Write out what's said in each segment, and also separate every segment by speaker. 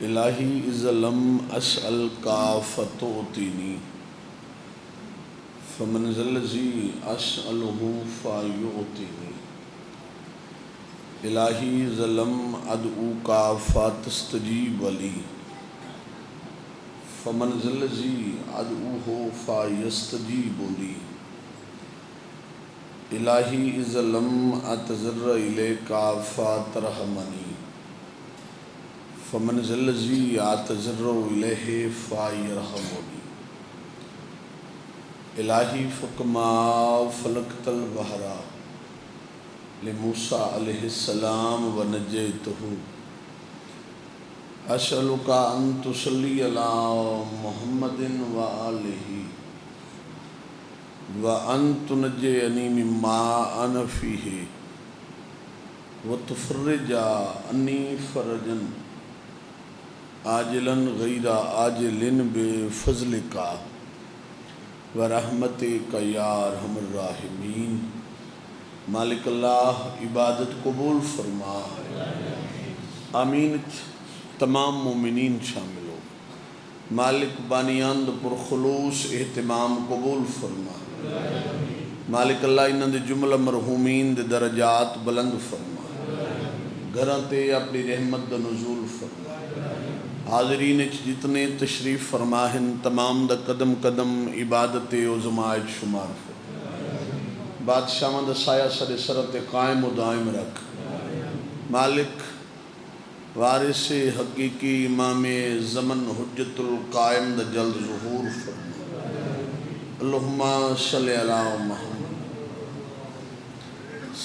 Speaker 1: الہی اذا لم اسألک فتعطنی فمن ذا الذی اسألہ فیعطنی الہی اذا لم ادعوک فتستجیب لی فمن ذا الذی ادعوہ فیستجیب لی الہی اذا لم اتضرع الیک فترحمنی فمن ذا الذی اتضرع الیہ فیرحمنی الہی فکما فلقت البحر لموسیٰ علیہ السلام ونجیتہ اسألک ان تصلی علی محمد وآلہ وان تنجینی مما انا فیہ وتفرج عنی فرجا عاجلا غیر عاجل بفضلک ورحمتک یا ارحم الراحمین۔ مالک اللہ عبادت قبول فرما، آمین۔ تمام مومنین شامل ہو۔ مالک بانیاند پرخلوص اہتمام قبول فرما، مالک اللہ انہاں دے جملہ مرحومین دے درجات بلند فرما، گھراں تے اپنی رحمت دا نزول فرما، حاضرین جتنے تشریف فرماہن تمام دا قدم قدم عبادت عظمائے شمار فرما، بادشاہاں دا سایہ سر سرت قائم و دائم رکھ، مالک وارث حقیقی امام زمن حجت القائم دا جلد ظہور فرما، اللہم صلی علی محمد۔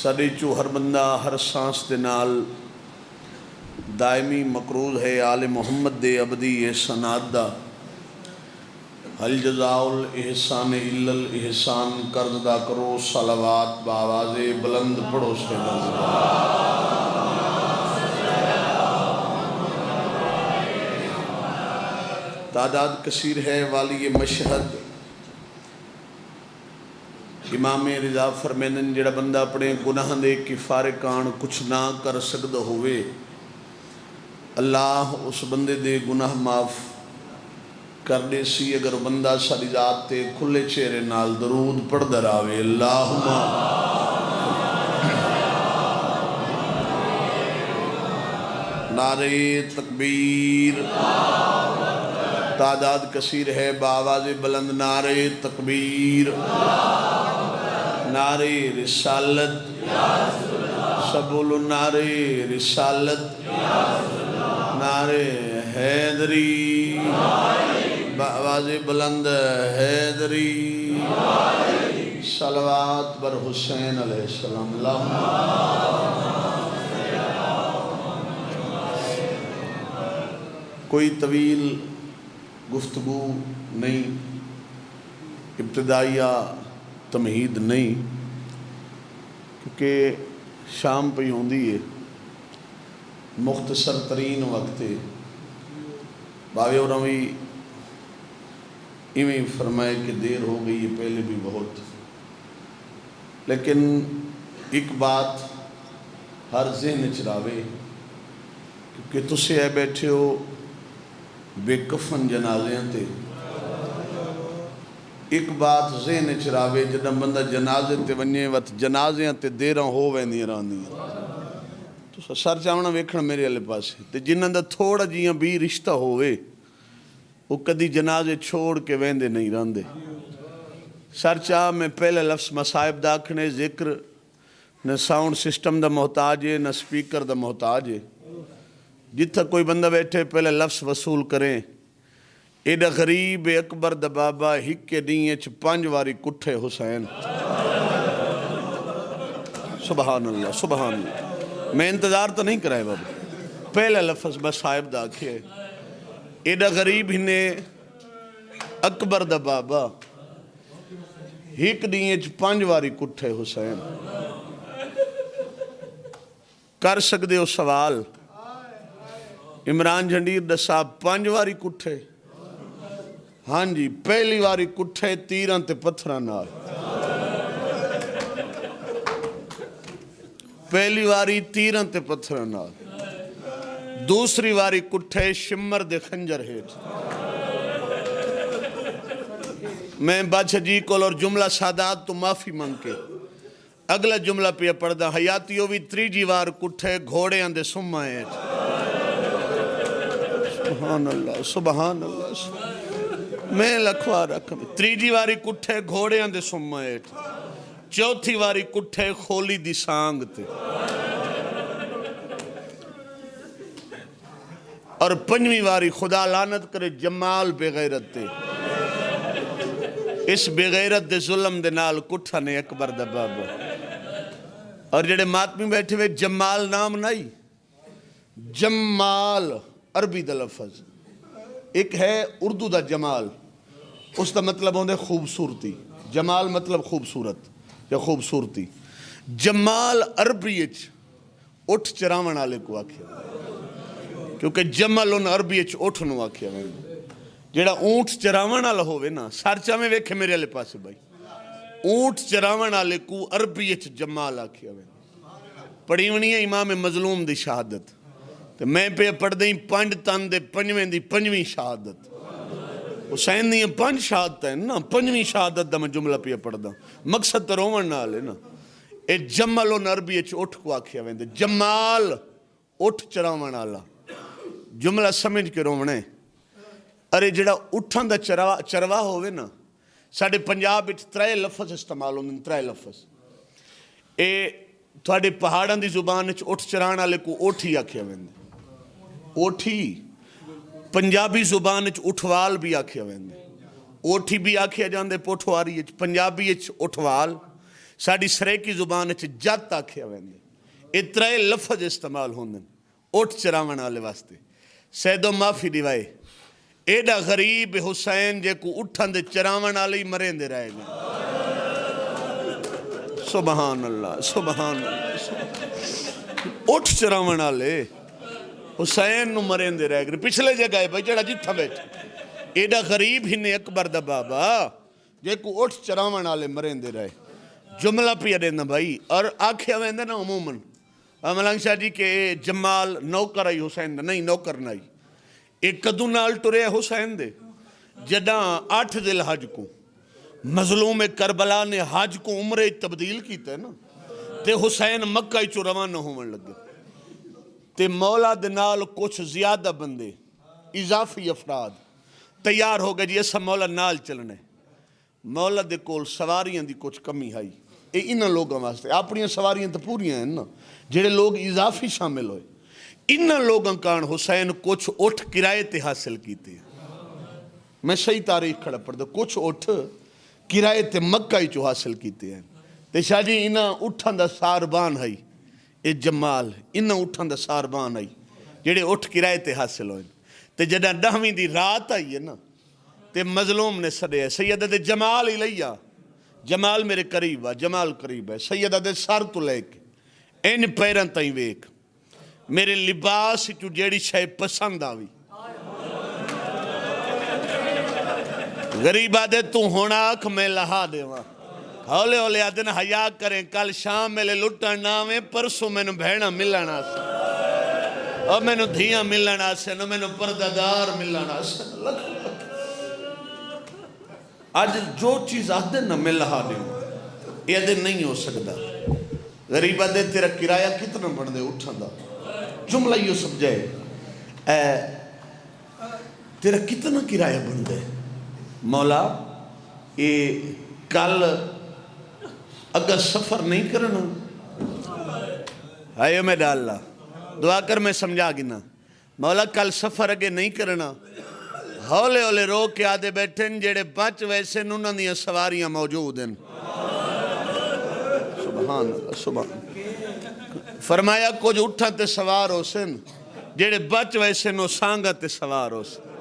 Speaker 1: ساڈے چو ہر بندہ ہر سانس دے نال دائمی مقروض ہے آل محمد دے ابدی احسانات دا، حل جزاء الاحسان الا الاحسان قرض دا کرو، صلوات بآواز بلند پڑھو سے تعداد کثیر ہے۔ والی مشہد امام رضا فرمینن جڑا بندہ اپنے گناہ دے کفارے کان کچھ نہ کر سکدا ہوئے، اللہ اس بندے دے گناہ معاف کر دے سی اگر بندہ ساری ذات تے کھلے چہرے نال درود پڑھ دراوے۔ اللہم نعرہ تکبیر، تعداد کثیر ہے، بآواز بلند نعرہ تکبیر، نعرہ رسالت، سب بولو نعرہ رسالت، نعرہ حیدری، بآواز بلند حیدری، صلوات بر حسین علیہ السلام۔ کوئی طویل گفتگو نہیں، ابتدائیہ تمہید نہیں، کیونکہ شام پہ ہوندی ہے، مختصر ترین وقت ہے۔ باوی اور ہمیں ایویں فرمائے کہ دیر ہو گئی ہے، پہلے بھی بہت، لیکن ایک بات ہر ذہن چراوے، کیونکہ تسے اے بیٹھے ہو بے کفن جنازیاں تے، ایک بات ذہن چراوے جدہ بندہ جنازے تے ونجے وقت جنازیاں تے دیراں ہو ویندی راندیاں، تو سر چاونا ویکھن میرے والے پاسے تے جنہاں دا تھوڑا جیاں بھی رشتہ ہوئے وہ کدی جنازے چھوڑ کے ویندے نہیں راندے۔ سر چاہ میں پہلے لفظ مصائب دا کھنے ذکر نہ ساؤنڈ سسٹم دا محتاج ہے نہ سپیکر دا محتاج ہے، جتھا کوئی بندہ بیٹھے پہلے لفظ وصول کریں، ایڈا غریب اکبر دا بابا ہک کے دیں چھ 5 واری کٹھے حسین۔ سبحان اللہ سبحان اللہ، میں انتظار تو نہیں کرائے بابا، پہلے لفظ مصائب دا کھے، ایڈا غریب ہنے اکبر دا بابا ہک دیں چھ 5 واری کٹھے حسین۔ کر سکدے ہو سوال، عمران جھنڈیر دا صاحب 5 واری کٹھے؟ ہاں جی، پہلی واری کٹھے تیراں تے پتھراں نال، پہلی واری تیراں تے پتھراں نال، دوسری واری کٹھے شمر دے خنجر ہیٹ میں بادشاہ جی کو اور جملہ سادات تو معافی مانگ کے اگلا جملہ پہ پڑھدا حیاتیو بھی تریجی وار کٹھے گھوڑے اندے سمہ ہیٹ سبحان اللہ سبحان اللہ میں لکھوا رکھا تریجی واری کٹھے گھوڑے اندے سمہ ہیٹ چوتھی واری کٹھے خولی دی سانگ تے اور پنجویں واری خدا لعنت کرے جمال بے غیرت تے اس بے غیرت دے ظلم دے نال کٹھا نے اکبر دا بابا اور جڑے ماتمی بیٹھے ہوئے جمال نام نہیں جمال عربی دا لفظ ایک ہے اردو دا جمال اس دا مطلب ہوندے خوبصورتی جمال مطلب خوبصورت یا خوبصورتی جمال عربی اٹھ چراون والے کو آکھیا کیونکہ جمل ان عربی اٹھ نو آکھیا جیڑا اونٹ چراون والا ہوئے نا سارچا میں ویکھے میرے والے پاسے بھائی اونٹ چراون والے کو عربی جمال آکھیا پڑھیونی ہے امام مظلوم دی شہادت تو میں پہ پڑھ دیں 5 تن دے 5ویں دی 5ویں شہادت حسین دی 5 شہادت ہیں نا 5ویں شہادت دا میں جملہ پہ پڑھ دا مقصد تو رومن نہ لے نا اے جمل ان عربی اٹھ کو آکھیا ویندے جمال اٹھ چراون والا جملہ سمجھ کے رومنے ارے جڑا اٹھان دا چروا ہوئے نا ساڑھے پنجاب اچھ 3 لفظ استعمال ہوندے 3 لفظ اے تھوڑے پہاڑاں دی زبان اچھ اٹھ چران والے کو اوٹھی آکھیا ویندے اوٹھی پنجابی زبان اچھ اٹھوال بھی آکھیا ویندے اوٹھی بھی آکھیا جاندے پوٹھواری اچھ پنجابی اچھ اٹھوال ساڑھی سریکی زبان اچھ جات آکھیا ویندے اے 3 لفظ استعمال ہوندے اٹھ چراون والے واسطے سیدو معافی دیوائے ایڈا غریب حسین جے کو اٹھن دے چراون والے ہی مرین دے رہے گا سبحان اللہ سبحان اللہ اٹھ چراون والے حسین نو مرین دے رہے گا پچھلے جگہ ہے بھائی جڑا جتھا بیٹھ ایڈا غریب ہی نے اکبر دا بابا جے کو اٹھ چراون والے مرین دے رہے جملہ پیا دینا بھائی اور آکھیا ویندے نا عموماً ملنگ شاہ جی کہ جمال نوکر آئی حسین دا نہیں نوکر نہیں ایک قدو نال ٹرے حسین دے جداں 8 ذی الحج کو مظلوم کربلا نے حج کو عمرے تبدیل کیتا ہے نا تے حسین مکہ چو روانہ ہونے لگے تے مولا دے نال کچھ زیادہ بندے اضافی افراد تیار ہو گئے جی ایسا مولا نال چلنے مولا دے کول سواریاں دی کچھ کمی آئی اے انہاں لوگاں واسطے اپنی سواریاں تو پوریاں ہیں نا جڑے لوگ اضافی شامل ہوئے انہاں لوگاں کان حسین کچھ اٹھ کرائے تے حاصل کیتے ہیں میں صحیح تاریخ کھڑا پڑھ دو کچھ اٹھ کرائے تے مکہ ہی چو حاصل کیتے ہیں تے شاہ جی انہاں اٹھان دا ساربان ہے اے جمال انہاں اٹھان دا ساربان ہے جڑے اٹھ کرائے تے حاصل ہوئے تے جڑا 10ویں دی رات آئی ہے نا تے مظلوم نے سڑے ہے سیدہ دے جمال ہی لیا جمال میرے قریب ہے جمال قریب ہے سیدہ دے سار تو لے کے این پیرن تائیں ویک میرے لباس چو جیڑی شے پسند آوی غریب آدھے تو ہونا آکھ میں لہا دے وہاں ہولے ہولے آدھے نا حیاء کریں کل شام میلے لٹن نامے پرسوں میں نو بھیڑا ملنا سے اور میں نو دھیاں ملنا سے نو میں نو پردادار ملنا سے آج جو چیز آدھے نا میں لہا دے یہ آدھے نہیں ہو سکتا غریب آدھے تیرا کرایہ کتنا بڑھ دے اٹھا دا جملہ یہ سمجھے تیرا کتنا کرایہ بن دے مولا یہ کل اگر سفر نہیں کرنا آئے میں ڈاللہ دعا کر میں سمجھا گنا مولا کل سفر اگے نہیں کرنا ہولے ہولے رو کے آدھے بیٹھیں جیڑے بچ ویسے نونہ دیا سواریاں موجود ہیں سبحان اللہ سبحان فرمایا کچھ اٹھا تے سوار ہو سن جیڑے بچ ویسے نو سانگا تے سوار ہو سن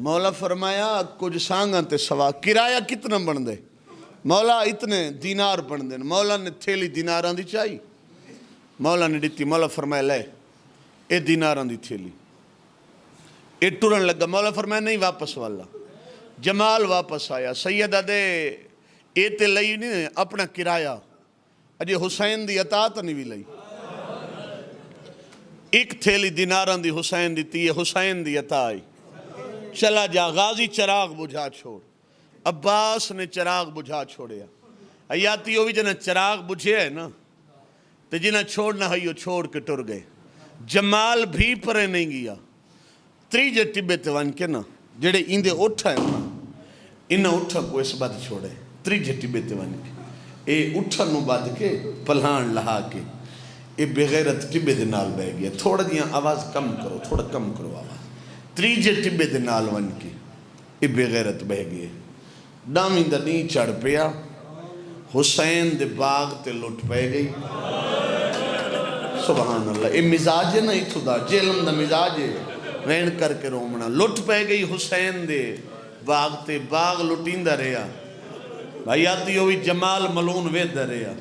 Speaker 1: مولا فرمایا کچھ سانگا تے سوار کرایہ کتنا بن دے مولا اتنے دینار بن دے مولا نے تھیلی دیناراں دی چاہی مولا نے دیتی مولا فرمایا لے اے دیناراں دی تھیلی اے ٹرن لگا مولا فرمایا نہیں واپس والا جمال واپس آیا سیدہ دے اے تے لئی نہیں اپنا کرایہ اجے حسین دی اطاعت نہیں بھی لئی ایک تھیلی دیناراں دی حسین دیتی ہے، حسین دی عطا آئی. چلا جا غازی چراغ بجھا چھوڑ. عباس نے چراغ بجھا چھوڑیا. حیاتی ہوئی جنہ چراغ بجھے ہے نا تو جنہ چھوڑنا ہے یہ چھوڑ کے ٹر گئے. جمال بھی پرے نہیں گیا. تریجے ٹبے تے ون کے نا جڑے ایندے اٹھا ہے نا انہاں اٹھا کو اس بات چھوڑے. تریجے ٹبے تے ون کے اے اٹھا نو بعد کے پلہان لہا کے اے بغیرت ٹبے دے نال بہ گیا. تھوڑا دیاں آواز کم کرو، تھوڑا کم کرو آواز. تریجے ٹبے دے نال ون کے اے بغیرت بہ گئے. ڈامی دا نہیں چڑھ پیا. حسین دے باغ تے لٹ پہ گئی. سبحان اللہ. اے مزاج ہے نا اتھو دا جیلم دا مزاج ہے وین کر کے رومنا. لٹ پہ گئی حسین دے باغ تے. باغ لٹین دا رہا. بھائی آتی ہوئی جمال ملون وید دا رہا.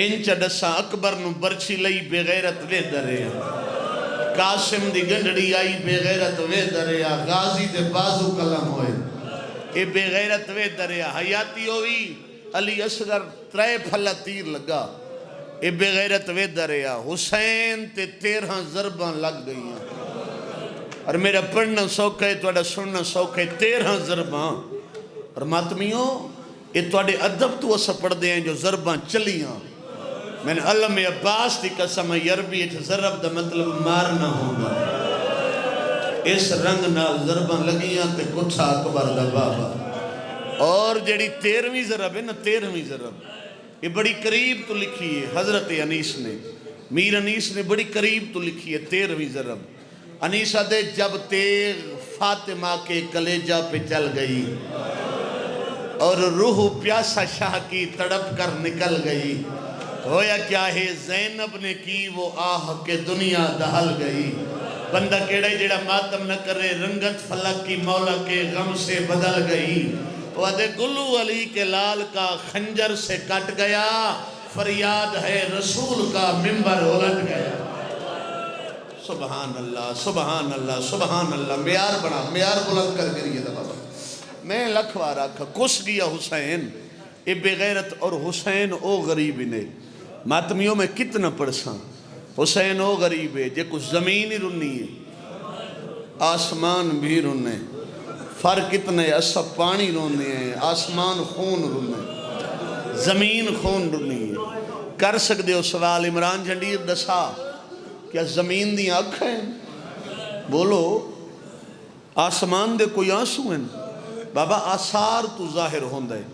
Speaker 1: انچ ڈسا اکبر نو برچی لئی بغیرت وید دا رہا. قاسم دی گنڈڑی آئی بغیرت وید دا رہا. غازی دے بازو کلم ہوئے اے بغیرت وید دا رہا. حیاتی ہوئی علی اصغر ترے پھلا تیر لگا اے بغیرت وید دا رہا. حسین تے 13 ضرباں لگ گئی ہیں. اور میرا پڑھنا سوکھا ہے توڑا سننا سوکھا ہے. 13 ضرباں. اور ماتمیوں یہ توڑے ادب تو اسا پڑھ دے ہیں جو ضرباں چلیاں. میں نے علم عباس دی قسم یربی اٹھ ضرب دا مطلب مارنا ہوگا. اس رنگ نال ضرباں لگیاں تے کٹھا اکبر دا بابا. اور جڑی 13ویں ضرب ہے نا 13ویں ضرب یہ بڑی قریب تو لکھی ہے. حضرت انیس نے میر انیس نے بڑی قریب تو لکھی ہے 13ویں ضرب. انیسہ دے جب تیغ فاطمہ کے کلیجہ پہ چل گئی اور روح پیاسا شاہ کی تڑپ کر نکل گئی. ہویا کیا ہے زینب نے کی وہ آہ کہ دنیا دہل گئی. بندہ کیڑا جڑا ماتم نہ کرے رنگت فلک کی مولا کے غم سے بدل گئی. وعدے گلو علی کے لال کا خنجر سے کٹ گیا. فریاد ہے رسول کا ممبر الٹ گیا. سبحان اللہ سبحان اللہ سبحان اللہ. معیار بنا معیار بلند کر کے یہ بابا. میں لکھوا رکھا کس گیا حسین اے بغیرت اور حسین او غریب نے. ماتمیوں میں کتنا پڑھساں. حسین او غریب ہے جے کچھ زمین ہی رنی ہے آسمان بھی رنے. فرق کتنے اسا پانی رونے ہیں آسمان خون رونے زمین خون رنی ہے. کر سکتے ہو سوال عمران جھنڈیر دسا کیا زمین دی آنکھ ہیں؟ بولو آسمان دے کوئی آنسو ہیں؟ بابا آثار تو ظاہر ہوندہ ہے.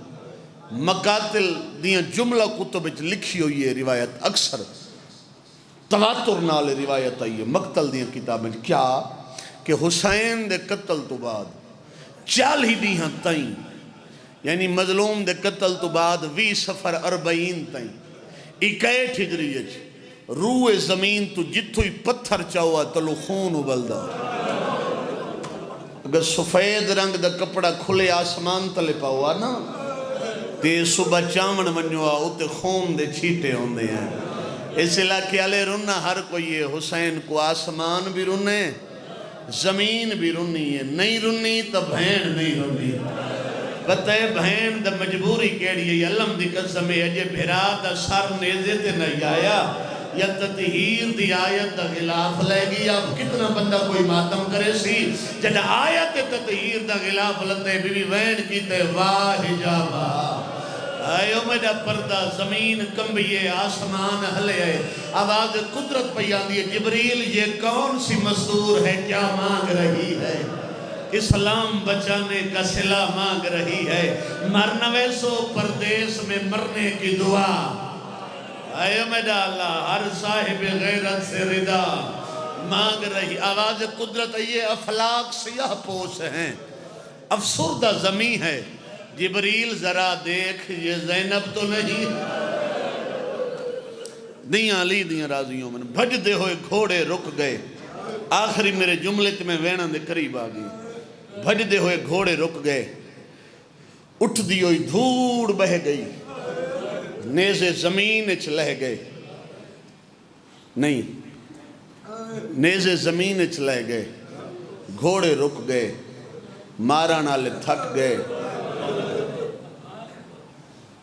Speaker 1: مقاتل دیاں جملہ کتب لکھی ہوئی ہے روایت اکثر تواتر نال روایت آئی ہے. مقتل دیاں کتابیں کیا کہ حسین دے قتل تو بعد 40 دیہاں تائیں یعنی مظلوم دے قتل تو بعد 20 سفر 40 تائیں 61 ہجری روح زمین تو جتھو ہی پتھر چاہوا تلو خون ابلدا. اگر سفید رنگ دا کپڑا کھلے آسمان تلے پاؤا نا تے صبح چامن منجوا اتے خون دے چھیٹے ہوندے ہیں. اس علاقے والے رننا ہر کوئی ہے. حسین کو آسمان بھی رنے زمین بھی رنی ہے. نہیں رنی تو بھین نہیں رنی. پتہ ہے بھین دا مجبوری کیڑی ہے. علم دی قسم ہے اجے بھرا دا سر نیزے تے نہیں آیا یا تطہیر دی آیت دا غلاف لے گی. اب کتنا بندہ کوئی ماتم کرے سی جب آیت تطہیر دا غلاف لتے بی بی وین کیتے واہ جاوا آئیو میڈا پردہ زمین کمبیے آسمان ہلے. آواز قدرت پیان دیئے جبریل یہ کون سی مزدور ہے کیا مانگ رہی ہے. اسلام بچانے کا صلہ مانگ رہی ہے. مرنوے سو پردیس میں مرنے کی دعا. اے میڈا اللہ ہر صاحب غیرت سے رضا مانگ رہی. آواز قدرت یہ افلاق سیاہ پوش ہیں افسردہ زمین ہے. جبریل ذرا دیکھ یہ زینب تو نہیں. دیاں علی دیاں راضیوں میں بھج دے ہوئے گھوڑے رک گئے. آخری میرے جملے میں وینا دے قریب آگئی. بھج دے ہوئے گھوڑے رک گئے. اٹھ دی ہوئی دھوڑ بہ گئی. نیزے زمین اچھ لہ گئے. نہیں نیزے زمین اچھ لہ گئے. گھوڑے رک گئے. مارا نالے تھک گئے.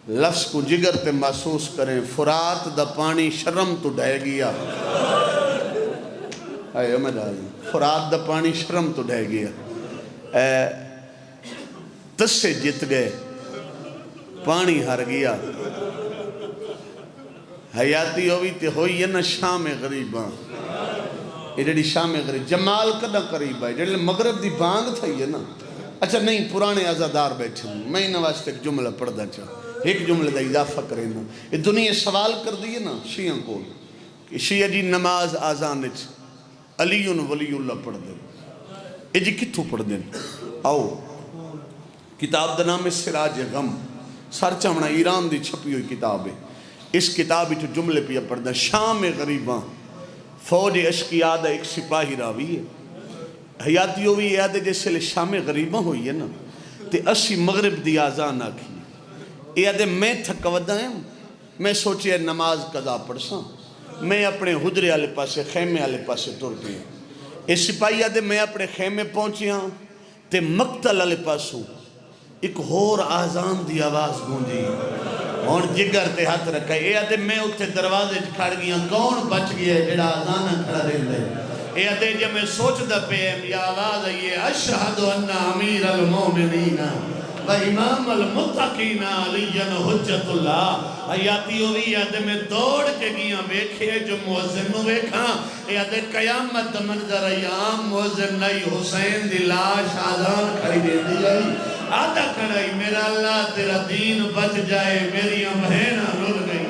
Speaker 1: لفظ کو جگر تے محسوس کریں. فرات دا پانی شرم تو ڈھے گیا. اے احمد آزم فرات دا پانی شرم تو ڈہ گیا، تسے جت گئے پانی ہر گیا، حیاتی ہوئی تے ہوئی ہے نا شام غریباں، یہ جڑی شام غریب جمال کدہ قریب ہے جڑی مغرب دی بانگ تھا یہ نا. اچھا نہیں پرانے آزادار بیٹھے ہیں، میں انہاں واسطے ایک جملہ پڑھ دا چاہ، ایک جملہ دا اضافہ کریں نا. یہ دنیا سوال کر دیئے نا شیعہ کو کہ شیعہ جی نماز آزانچ علی ولی اللہ پڑھ دیں، یہ جی کتھو پڑھ دیں؟ آؤ کتاب دا نام ہے سراج غم، سر چامنا ایران دی چھپی ہوئی کتاب ہے. اس کتاب ہی تو جملے پہ پڑھ دیں شام غریباں فوج اشقیاء دا ایک سپاہی راوی ہے. حیاتیوں بھی یاد ہے جیسے لے شام غریباں ہوئی ہے نا تے اسی مغرب دی آزان آکھی یاد ہے میں تھک ودا ہیں، میں سوچے نماز قضا پڑھ ساں، میں اپنے حجرے والے پاسے خیمے والے پاسے تر گیا. یہ سپاہی یاد ہے میں اپنے خیمے پہنچیا تے مقتل والے پاسوں ایک ہور آزان دی آواز گونجی اور جگر تے ہاتھ رکھا. یہ یاد ہے میں اتھے دروازے کھڑ گیا، کون بچ گیا جڑا آزانہ کھڑا رہتا ہے. یہ یاد ہے جب میں سوچ دا پہ یہ آواز ہے اشہد ان امیر المومنین و امام المتقین علی حجت اللہ. حیاتی ہوئی یاد ہے میں دوڑ کے گیا بیکھے جو موزن نو بیکھا. یاد ہے قیامت منظر ایام موزن نئی حسین دی لاش آزان کھڑی دے دی جائی آدھا کھڑائی میرا اللہ تیرا دین بچ جائے میری بہناں رول گئی،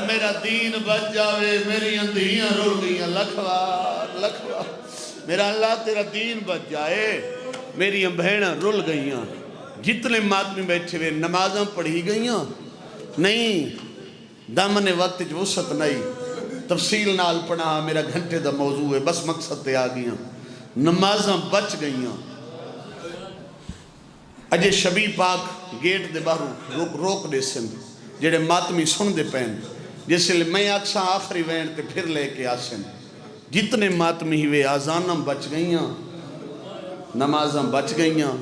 Speaker 1: میرا دین بچ جاوے میری اندھیاں رول گئیاں. لکھوار لکھوار میرا اللہ تیرا دین بچ جائے میری بہناں رول گئیاں. جتنے مادمی بیٹھے ہوئے نمازاں پڑھی گئیاں نہیں، دامن وقت وسعت نہیں، تفصیل نال پڑھا میرا گھنٹے دا موضوع ہے، بس مقصد تے آ گئیاں نمازاں بچ گئیاں. اجے شبی پاک گیٹ دے باہر روک دے سن جڑے ماتمی سن دے پین جیسے لئے میں اکساں آخری وین تے پھر لے کے آسن. جتنے ماتمی ہوئے آزاناں بچ گئیاں، نمازاں بچ گئیاں.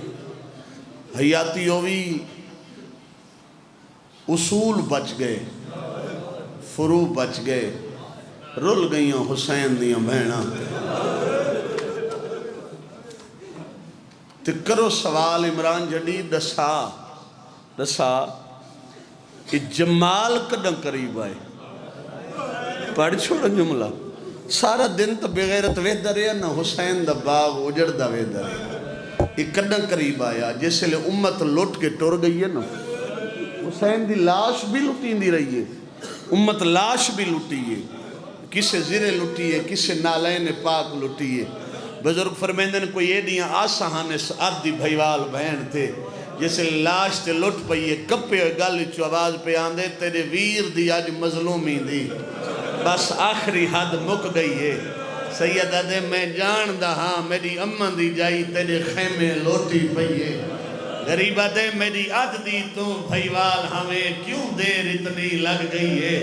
Speaker 1: حیاتی ہوئی اصول بچ گئے، فروع بچ گئے، رل گئیاں حسین دیاں بہناں. تے کرو سوال عمران جدید دسا کہ جمال کدن قریب آئے. پڑھ چھوڑا جملہ سارا دن تو بغیرت ویدہ رہا نا حسین دا باغ اجڑ دا ویدہ رہا. یہ کدن قریب آیا جیسے لے امت لٹ کے ٹور گئی ہے نا، حسین دی لاش بھی لٹی دی رہی ہے، امت لاش بھی لٹی ہے، کسے زرے لٹی ہے کسے نالین پاک لٹی ہے. بزرگ فرمیندے نے کوئی یہ دیاں آسانے آدھی بھائیوال بہن تھے جیسے لاش تے لٹ پئیے کپے ہوئے گالی چو آواز پہ آندے تیرے ویر دی آج مظلومی دی بس آخری حد مک گئی ہے. سیدہ دے میں جان دا ہاں میری امن دی جائی تیرے خیمے لوٹی پئیے. غریبہ دے میری آدھ دی تو بھائیوال ہمیں کیوں دیر اتنی لگ گئی ہے.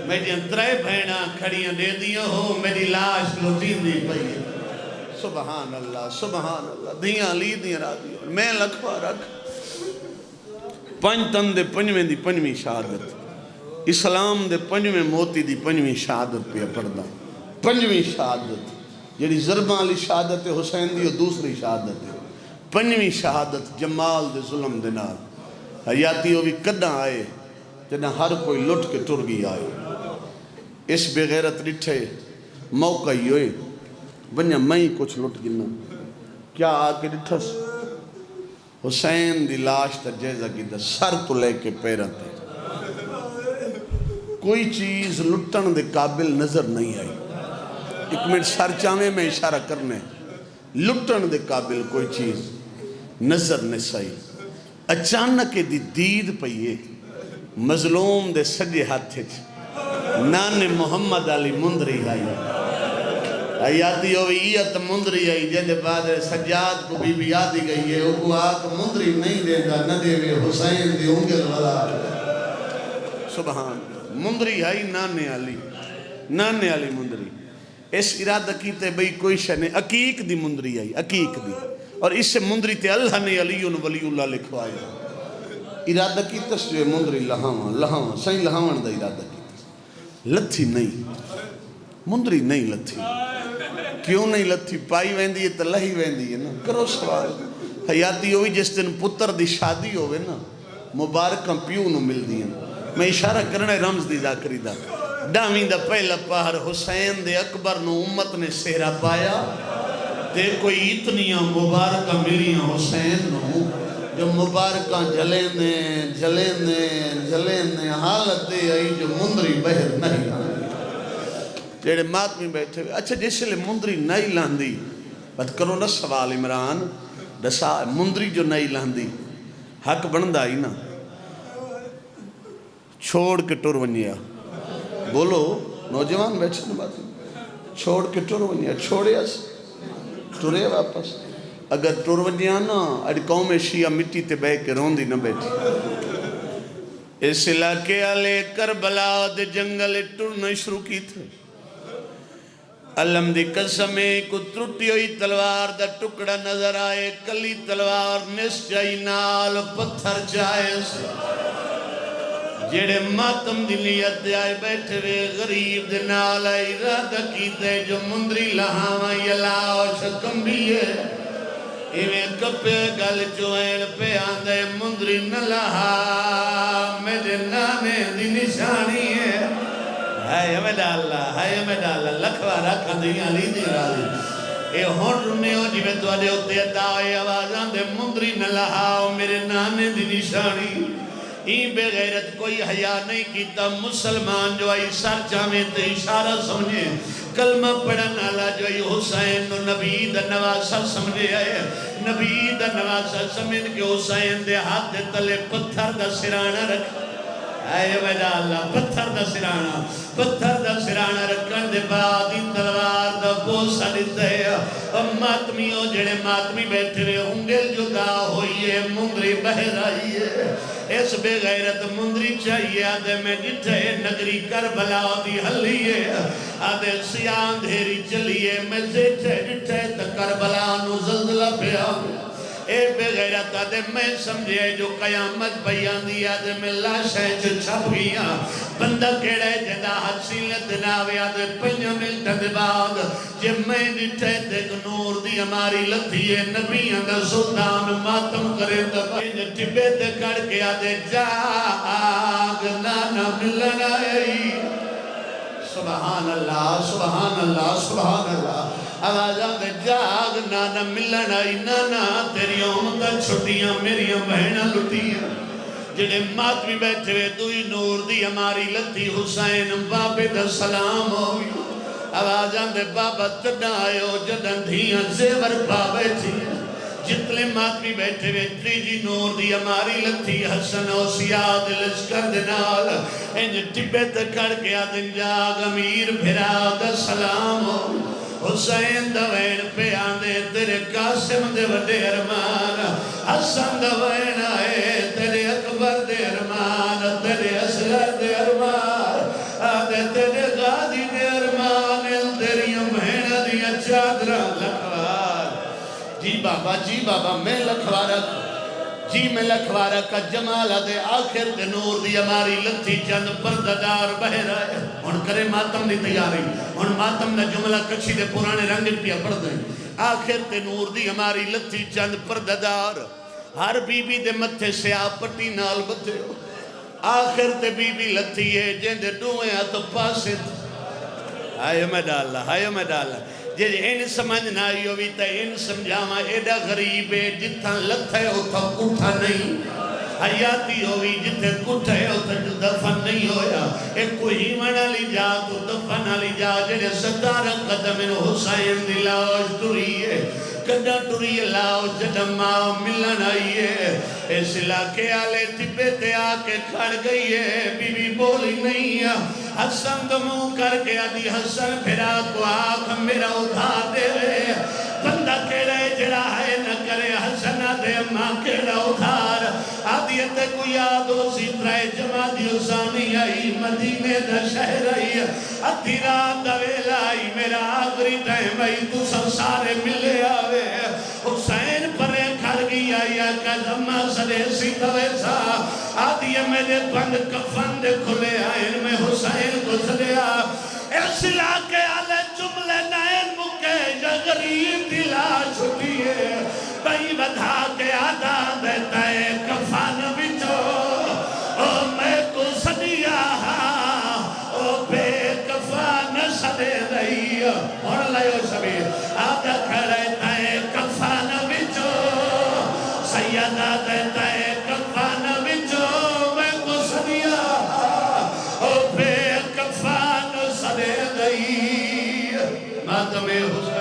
Speaker 1: میری انترے بہناں کھڑیاں دے دیاں ہو میری لاش لوٹی دی پئیے. سبحان اللہ سبحان اللہ دیاں لی دیاں را دیاں میں لکھوا رکھ. پنج تن دے پنجویں دی پنجویں شہادت، اسلام دے پنجویں موتی دی پنجویں شہادت پہ پردہ. پنجویں شہادت جیڑی ضرباں علی شہادت حسین دی اور دوسری شہادت ہے. پنجویں شہادت جمال دے ظلم دے نال. حیاتی ہوئی کداں آئے جنہاں ہر کوئی لٹ کے ٹر گئی آئے. اس بے غیرت ڈٹھے موقع ہی ہوئے بنیا میں کچھ لٹ گنا کیا آکے ڈٹھس حسین دی لاش تا جیزہ کی دا سر تو لے کے پیرہ تے کوئی چیز لٹن دے قابل نظر نہیں آئی. ایک منٹ سر چاہمیں میں اشارہ کرنے لٹن دے قابل کوئی چیز نظر نہیں سائی. اچانک دی دید پئیے مظلوم دے سجے ہاتھے نان محمد علی مندری آئی. حیاتی ہوئی ایت مندری آئی جیدے بعد سجاد کو بی بی آدھی گئی ہے وہ آک مندری نہیں دے دا نہ دے وے حسین دی انگل والا. سبحان مندری آئی نانے علی مندری. اس ارادہ کیتے بھئی کوئی شنے عقیق دی مندری آئی عقیق دی اور اس سے مندری تے اللہ نے علی ولی اللہ لکھوایا. ارادہ کیتے جو مندری لہاواں سائیں لہاواں دا ارادہ کیتے لتھی نہیں مندری نہیں لتھی کیوں نہیں لتھی؟ پائی ویندی ہے تو لہی ویندی ہے نا. کرو سوال. حیاتی ہوئی جس دن پتر دی شادی ہوئے نا مبارکاں پیو نو مل دیا. میں اشارہ کرنا رمز دی ذاکری دا. ڈاویں دا پہلا پہر حسین دے اکبر نو امت نے سہرا پایا تے کوئی اتنیاں مبارکاں ملیاں حسین نو جو مبارکاں جلیں حالت دے آئی جو مندری بہر نہیں آئی. جیڑے ماتمی بیٹھے ہوئے اچھا جس لئے مندری نہیں لاندی بات کرو نا سوال عمران دسا مندری جو نہیں لاندی حق بندہ ہی نا چھوڑ کے ٹور ونیا. بولو نوجوان بیٹھے نا بات چھوڑ کے ٹور ونیا. چھوڑے اس ٹورے واپس. اگر ٹور ونیا نا اڈ قوم شیعہ مٹی تے بے کے روندی نہ بیٹھی. اس علاقے آلے کربلا دے جنگل ٹورنا شروع کی تھے. علم دی قسمیں کو ترٹی ہوئی تلوار دا ٹکڑا نظر آئے. کلی تلوار نس جائی نال پتھر جائے سے جیڑے ماتم دی نیت دے آئے بیٹھے وے غریب دے نال آئی ارادہ کیتے جو مندری لہاواں یلاو شکم بھی ہے ایویں کپے گل چوئن پہ آندے مندری نہ لہا میرے نانے دی نشانی ہے. ہائے ہمیں ڈالا لکھوا رکھا دیاں لی دی راضی. اے ہون رنے ہو جی میں تو آدھے ہوتے دعوے آوازاں دے مندری نہ لہاؤ میرے نانے دی نشانی. این بے غیرت کوئی حیا نہیں کیتا. مسلمان جو آئی سر جامے تے اشارہ سمجھے کلمہ پڑھن آلا جو آئی حسین نبی دا نواسہ سمجھے آئے. نبی دا نواسہ سمجھ کے حسین دے ہاتھ دے تلے پتھر دا سرانہ رکھا. اے ویڈا اللہ پتھر دا سرانہ رکھن دے بعد ہی تلوار دا بوسہ دیتے ماتمی ہو جڑے ماتمی بیٹھے رہے ہنگل جدا ہوئیے مندری بہر آئیے. اس بے غیرت مندری چاہیے آدھے میں جٹھے نگری کربلا دی حلیے آدھے سیاں دھیری چلیے میں جٹھے تا کربلا نو زلزلہ پہ آگے. اے بے غیرت آدھے میں سمجھے جو قیامت بیان دی آدھے میں لاشیں جو چھپ گیا بندہ کیڑے جدا حسینت ناوے آدھے پنجا ملتا دے بعد جب میں ڈٹھے دیکھ نور دی ہماری لتھی ہے نبی اندر سلطان ماتم کرے دبائیں ٹبے دے کڑ کے آدھے جاگ نانا ملن آئی. سبحان اللہ سبحان اللہ سبحان اللہ. آوازاں دے جاگ نانا ملن آئی نانا تیری امتہ چھٹیاں میریاں بہنہ لٹیاں. جڑے ماتمی بیٹھے ہوئے دوئی نور دی ہماری لتی حسین بابے دا سلام ہوئی. آوازاں دے بابا تڑا آئے ہو جدن دھیاں زیور پا بیٹھی جتلے ماتمی بیٹھے ہوئے تریجی نور دی ہماری لتی حسن و سیاد لشکر دنال انج ٹبے تکڑ کے آدن جاگ امیر بھرا دا سلام ہوئی. حسین دوین پہ آندے تیرے قاسم دے وڈے ارمان حسن دوین آئے تیرے اکبر دے ارمان تیرے اصغر دے ارمان آدھے تیرے غازی دے ارمان تیری بہن دیا چادرہ لکھوار. جی بابا میں لکھوارک جی میں لکھوارہ کا جمال دے آخر تے نور دی ہماری لتھی چند پرددار بہر آئے. ان کرے ماتم دی تیاری ان ماتم دا جملہ کچھی دے پرانے رنگ پیا پڑھ دیں. آخر تے نور دی ہماری لتھی چند پرددار ہر بی بی دے متھے سے آپ پٹی نال بتے ہو. آخر تے بی بی لتھی ہے جن دے ڈوئیں آتو پاسے ہائے میں ڈالا جی ان سمجھنا ہوئی تا ان سمجھاما ایڈا غریب ہے جتھا لتھے ہوتا کٹھا نہیں. حیاتی ہوئی جتھے کٹھے ہوتا جو دفن نہیں ہویا. ایک کوئی منہ لی جا تو دفن لی جا جنہیں 17 قدم ان حسین دی لاش ٹوری ہے کڈا ٹوری لاش جدما ملن آئی ہے. اس علاقے آلے ٹبے تے آکے کھڑ گئی ہے بی بی بولی نہیں ہے. حسن دمو کر کے آدھی حسن پھرا کو آنکھ میرا ادھار دے رہے بندہ کہڑے جڑا ہے نہ کرے حسن دے ماں کہڑا ادھار. آدھی تے کوئی یاد ہو سی ترائے جماعتی حسانی آئی مدینے دا شہر آئی ادھی رات دا ویلا آئی میرا آخری ٹائم آئی تو سب سارے ملے آوے. حسین پرے کھڑ گئی آئی قدمہ سرے سی دویسا آدھی میرے بند کفن دے کھلے آئین میں حسین گزریا. اس علاقے آلے جملے نائن مکے
Speaker 2: ماتم حسین